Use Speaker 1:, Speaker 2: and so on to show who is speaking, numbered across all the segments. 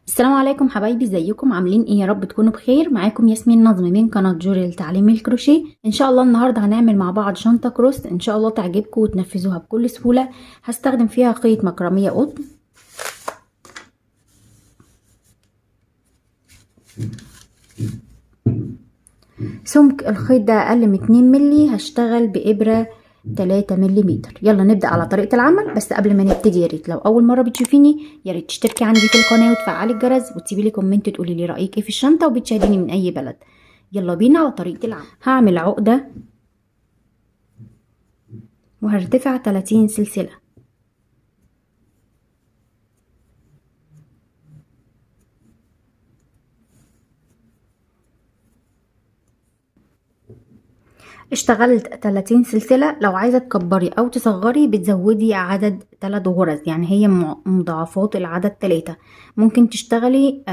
Speaker 1: السلام عليكم حبايبي، ازيكم عاملين ايه؟ يا رب تكونوا بخير. معاكم ياسمين نظم من قناة جوري لتعليم الكروشيه. ان شاء الله النهارده هنعمل مع بعض شنطة كروس ان شاء الله تعجبكم وتنفذوها بكل سهولة. هستخدم فيها خيط مكرمية قطن، سمك الخيط ده اقل من 2 ملي. هشتغل بإبرة 3 مليمتر. يلا نبدأ على طريقة العمل. بس قبل ما نبتدي يا ريت لو اول مرة بتشوفيني يا ريت تشتركي عندي في القناة وتفعلي الجرس وتسيبي لي كومنت تقولي لي رأيك ايه في الشنطة وبتشاهديني من اي بلد. يلا بينا على طريقة العمل. هعمل عقدة وهرتفع 30 سلسلة. اشتغلت 30 سلسلة. لو عايزة تكبري او تصغري بتزودي عدد 3 غرز، يعني هي مضاعفات العدد 3. ممكن تشتغلي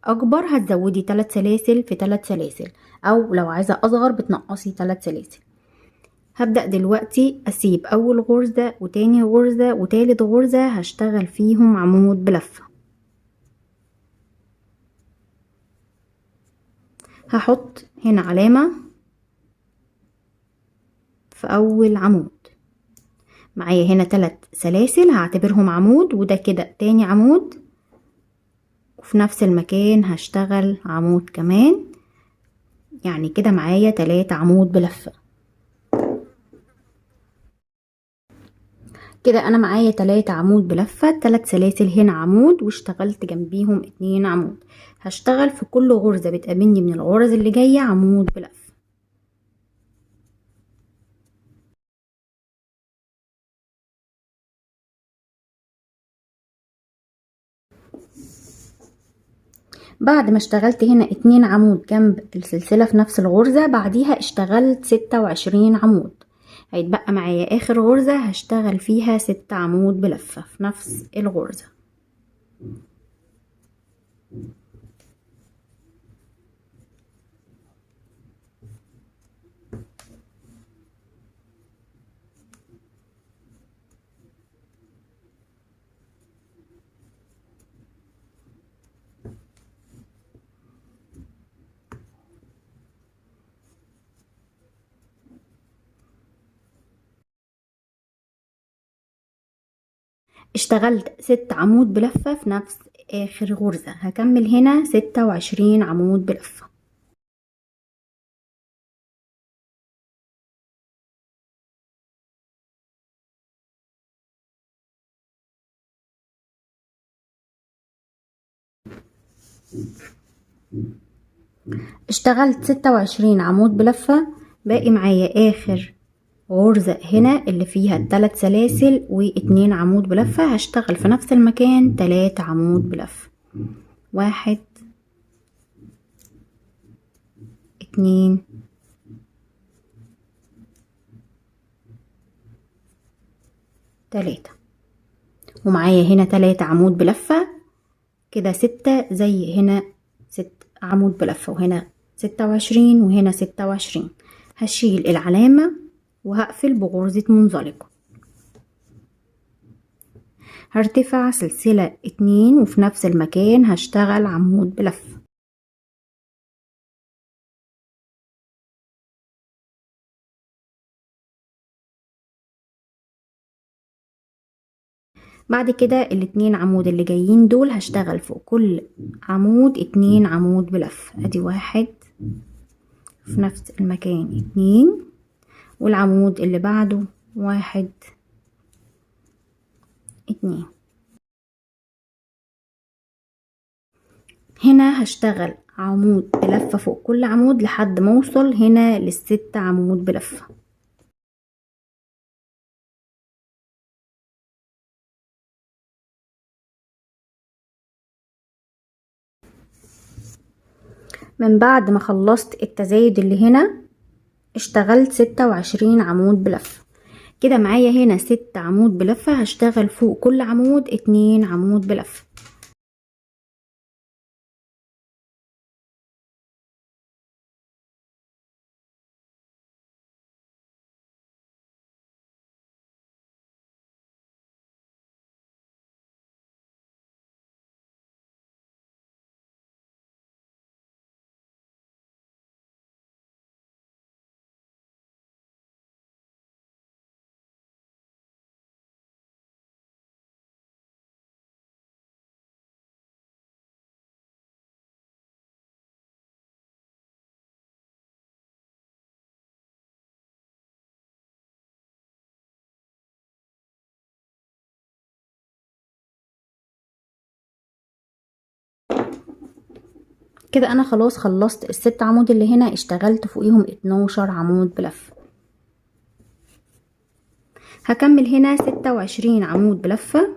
Speaker 1: اكبر هتزودي 3 سلاسل في 3 سلاسل، او لو عايزة اصغر بتنقصي 3 سلاسل. هبدأ دلوقتي اسيب اول غرزة وتاني غرزة وتالت غرزة هشتغل فيهم عمود بلفة. هحط هنا علامة في اول عمود. معايا هنا 3 سلاسل هعتبرهم عمود، وده كده تاني عمود، وفي نفس المكان هشتغل عمود كمان، يعني كده معايا 3 عمود بلفة. كده انا معايا 3 عمود بلفة، 3 سلاسل هنا عمود واشتغلت جنبيهم 2 عمود. هشتغل في كل غرزة بتقابلني من الغرز اللي جاية عمود بلفة. بعد ما اشتغلت هنا 2 عمود جنب السلسلة في نفس الغرزة، بعديها اشتغلت 26 عمود. هيتبقى معايا اخر غرزة هشتغل فيها 6 عمود بلفة في نفس الغرزة. اشتغلت 6 عمود بلفة في نفس اخر غرزة. هكمل هنا 26 عمود بلفة. اشتغلت 26 عمود بلفة. باقي معايا اخر غرزة هنا اللي فيها ال3 سلاسل و2 عمود بلفة. هشتغل في نفس المكان 3 عمود بلفة. 1 2 3. ومعايا هنا 3 عمود بلفة، كده 6 زي هنا 6 عمود بلفة، وهنا 26 وهنا 26. هشيل العلامة وهقفل بغرزة منزلقة. هرتفع سلسلة 2 وفي نفس المكان هشتغل عمود بلفة. بعد كده ال2 عمود اللي جايين دول هشتغل فوق كل عمود 2 عمود بلفة. ادي 1 في نفس المكان 2، والعمود اللي بعده 1 2. هنا هشتغل عمود بلفة فوق كل عمود لحد ما اوصل هنا لل6 عمود بلفة. من بعد ما خلصت التزايد اللي هنا اشتغلت 26 عمود بلفة. كده معايا هنا 6 عمود بلفة. هشتغل فوق كل عمود 2 عمود بلفة. كده انا خلاص خلصت ال6 عمود اللي هنا، اشتغلت فوقيهم 12 عمود بلفة. هكمل هنا 26 عمود بلفة.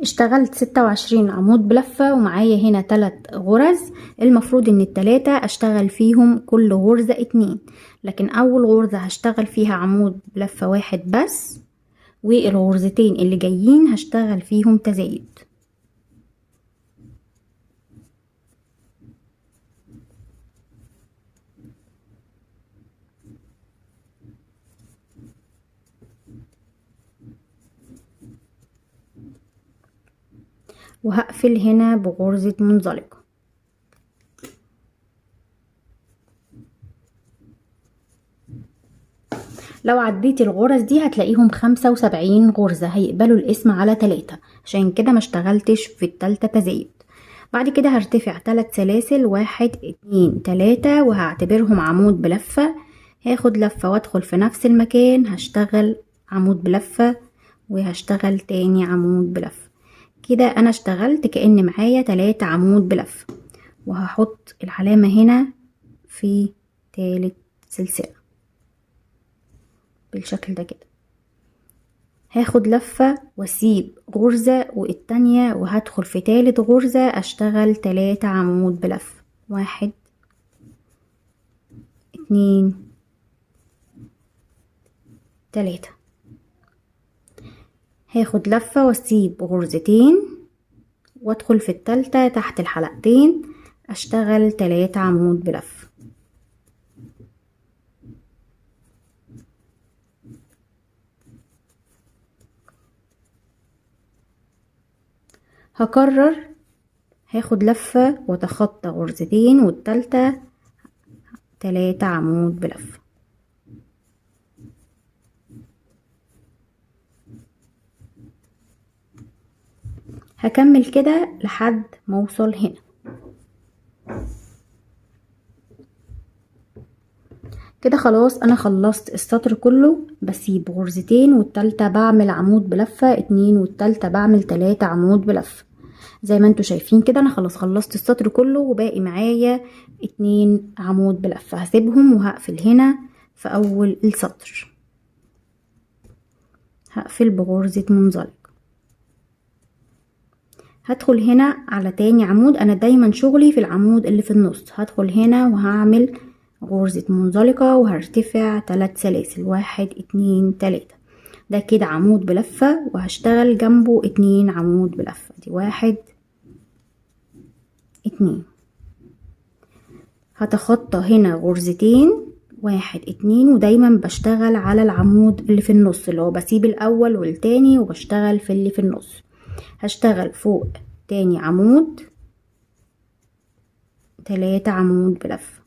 Speaker 1: اشتغلت 26 عمود بلفة ومعايا هنا 3 غرز. المفروض ان ال3 اشتغل فيهم كل غرزة 2، لكن اول غرزة هشتغل فيها عمود بلفة واحد بس، والغرزتين اللي جايين هشتغل فيهم تزايد. وهقفل هنا بغرزة منزلقة. لو عديت الغرز دي هتلاقيهم 75 غرزة، هيقبلوا الاسم على 3، عشان كده ما اشتغلتش في التالتة تزايد. بعد كده هرتفع 3 سلاسل، 1 2 3، وهعتبرهم عمود بلفة. هاخد لفة وادخل في نفس المكان، هشتغل عمود بلفة وهشتغل تاني عمود بلفة. كده انا اشتغلت كأن معايا 3 عمود بلفة، وهحط العلامة هنا في تالت سلسلة بالشكل ده كده. هاخد لفة واسيب غرزة والتانية، وهدخل في تالت غرزة اشتغل 3 عمود بلفة. 1 2 3. هاخد لفة واسيب غرزتين وادخل في التالتة تحت الحلقتين اشتغل 3 عمود بلفة. هكرر، هاخد لفة واتخطى غرزتين والتالتة 3 عمود بلفة. هكمل كده لحد ما اوصل هنا. كده خلاص انا خلصت السطر كله، بسيب غرزتين والتالتة بعمل عمود بلفة 2 والتالتة بعمل 3 عمود بلفة. زي ما انتوا شايفين كده انا خلاص خلصت السطر كله، وباقي معايا 2 عمود بلفة. هسيبهم وهقفل هنا في اول السطر، هقفل بغرزة منزلق. هدخل هنا على تاني عمود، انا دايما شغلي في العمود اللي في النص. هدخل هنا وهعمل غرزة منزلقة وهرتفع 3 سلاسل، 1 2 3. ده كده عمود بلفة، وهشتغل جنبه 2 عمود بلفة. دي 1 2. هتخطى هنا غرزتين 1 2، ودايما بشتغل على العمود اللي في النص، اللي هو بسيب الاول والتاني وبشتغل في اللي في النص. هشتغل فوق تاني عمود 3 عمود بلفة.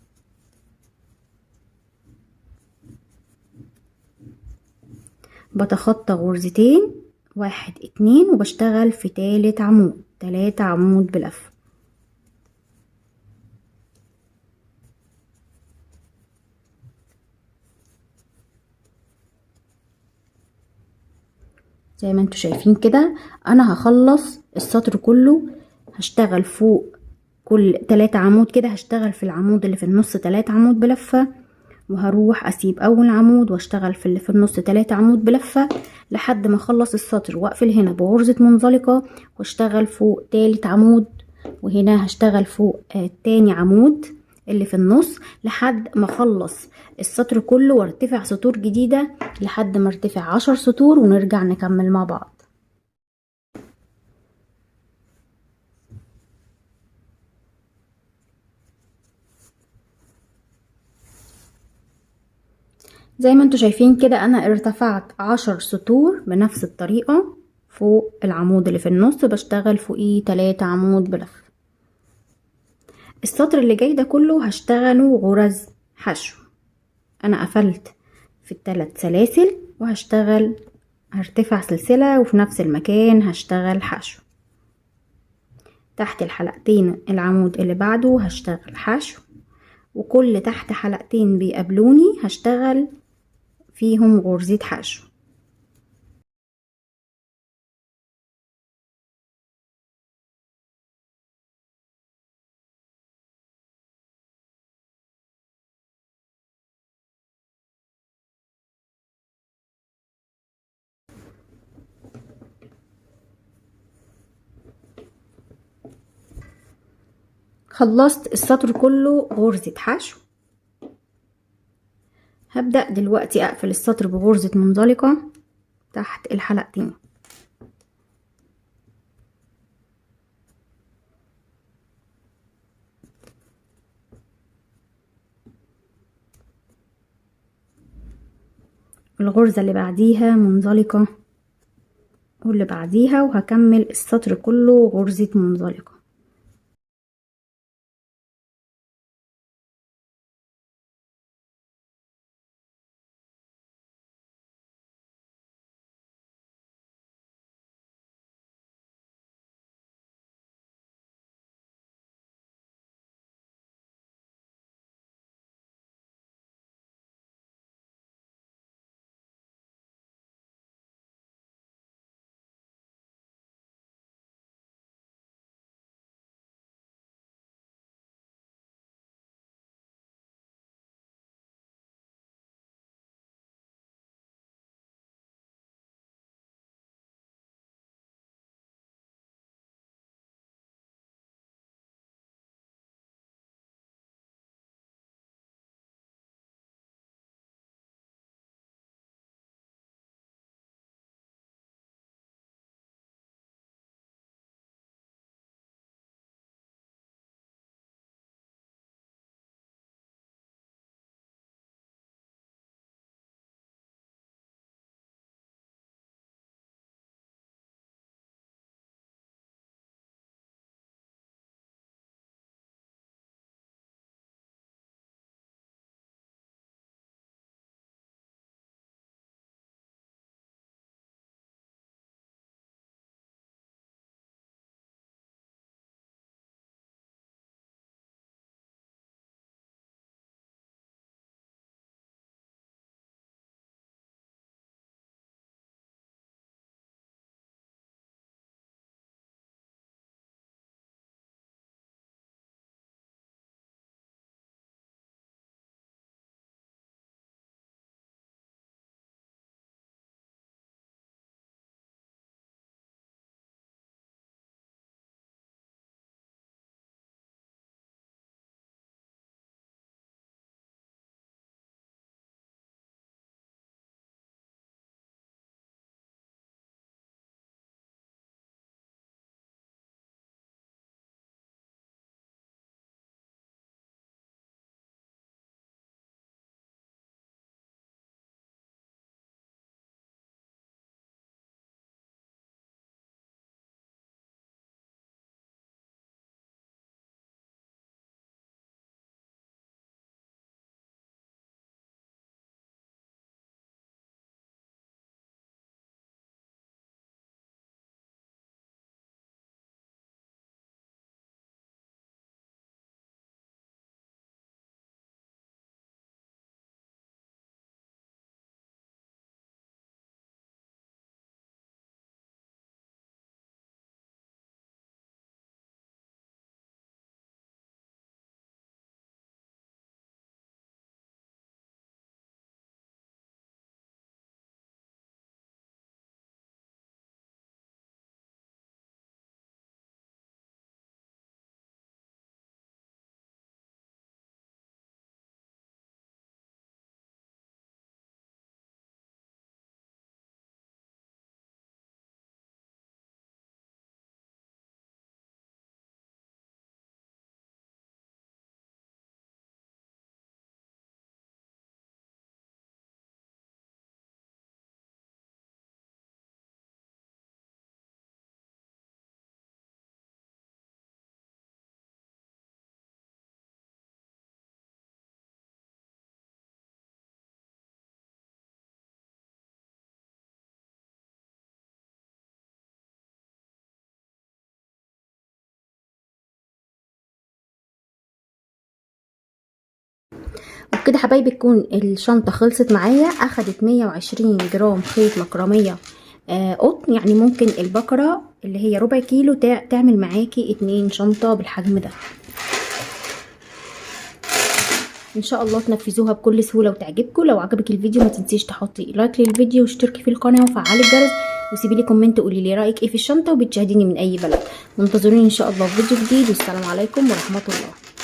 Speaker 1: بتخطى غرزتين 1 2 وبشتغل في تالت عمود 3 عمود بلفة. زي ما انتوا شايفين كده انا هخلص السطر كله. هشتغل فوق كل 3 عمود كده، هشتغل في العمود اللي في النص 3 عمود بلفة، وهروح اسيب اول عمود واشتغل في اللي في النص 3 عمود بلفة لحد ما اخلص السطر، واقفل هنا بغرزة منزلقة واشتغل فوق تالت عمود، وهنا هشتغل فوق تاني عمود اللي في النص لحد ما اخلص السطر كله وارتفع سطور جديدة لحد ما ارتفع 10 سطور، ونرجع نكمل مع بعض. زي ما انتوا شايفين كده انا ارتفعت 10 سطور بنفس الطريقة فوق العمود اللي في النص، بشتغل فوقيه 3 عمود بلفة. السطر اللي جاي ده كله هشتغله غرز حشو. انا قفلت في ال3 سلاسل وهشتغل هرتفع سلسلة وفي نفس المكان هشتغل حشو. تحت الحلقتين العمود اللي بعده هشتغل حشو، وكل تحت حلقتين بيقابلوني هشتغل فيهم غرزة حشو. خلصت السطر كله غرزة حشو. هبدأ دلوقتي اقفل السطر بغرزة منزلقة تحت الحلقتين. الغرزة اللي بعديها منزلقة واللي بعديها، وهكمل السطر كله غرزة منزلقة. وبكده حبايبي تكون الشنطة خلصت معايا. اخدت 120 جرام خيط مكرمية قطن، يعني ممكن البكرة اللي هي ربع كيلو تعمل معاكي 2 شنطة بالحجم ده. ان شاء الله تنفذوها بكل سهولة وتعجبكم. لو عجبك الفيديو ما تنسيش تحطي لايك للفيديو واشتركي في القناة وفعلي الجرس وسيبي لي كومنت قولي لي رايك ايه في الشنطة وبتشاهديني من اي بلد. منتظرين ان شاء الله في فيديو جديد، والسلام عليكم ورحمة الله.